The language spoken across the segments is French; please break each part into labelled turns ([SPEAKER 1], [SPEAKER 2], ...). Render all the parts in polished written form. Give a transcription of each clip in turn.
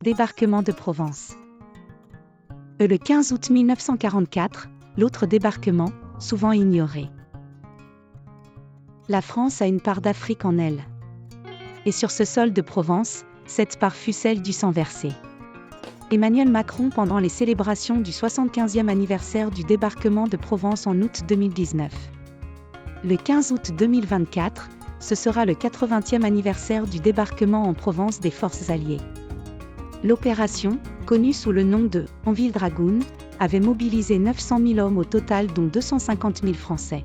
[SPEAKER 1] Débarquement de Provence. Le 15 août 1944, l'autre débarquement, souvent ignoré. La France a une part d'Afrique en elle. Et sur ce sol de Provence, cette part fut celle du sang versé. Emmanuel Macron pendant les célébrations du 75e anniversaire du débarquement de Provence en août 2019. Le 15 août 2024, ce sera le 80e anniversaire du débarquement en Provence des forces alliées. L'opération, connue sous le nom de « Anvil Dragoon », avait mobilisé 900 000 hommes au total dont 250 000 Français.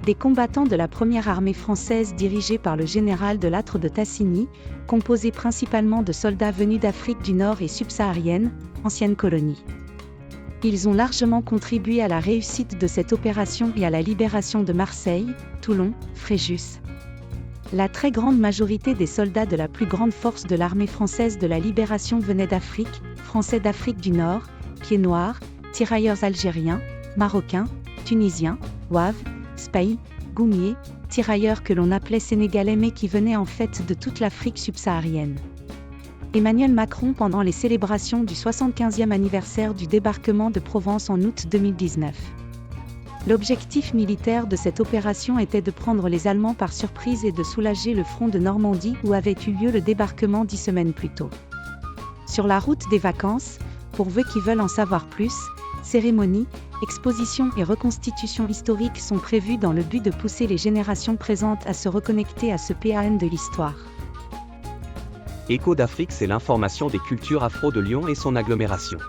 [SPEAKER 1] Des combattants de la première armée française dirigée par le général de Lattre de Tassigny, composés principalement de soldats venus d'Afrique du Nord et subsaharienne, ancienne colonie. Ils ont largement contribué à la réussite de cette opération et à la libération de Marseille, Toulon, Fréjus. La très grande majorité des soldats de la plus grande force de l'armée française de la libération venaient d'Afrique, Français d'Afrique du Nord, Pieds Noirs, tirailleurs algériens, marocains, tunisiens, ouaves, Spahi, Goumiers, tirailleurs que l'on appelait sénégalais mais qui venaient en fait de toute l'Afrique subsaharienne. Emmanuel Macron pendant les célébrations du 75e anniversaire du débarquement de Provence en août 2019. L'objectif militaire de cette opération était de prendre les Allemands par surprise et de soulager le front de Normandie où avait eu lieu le débarquement 10 semaines plus tôt. Sur la route des vacances, pour ceux qui veulent en savoir plus, cérémonies, expositions et reconstitutions historiques sont prévues dans le but de pousser les générations présentes à se reconnecter à ce PAN de l'histoire.
[SPEAKER 2] Écho d'Afrique, c'est l'information des cultures afro de Lyon et son agglomération.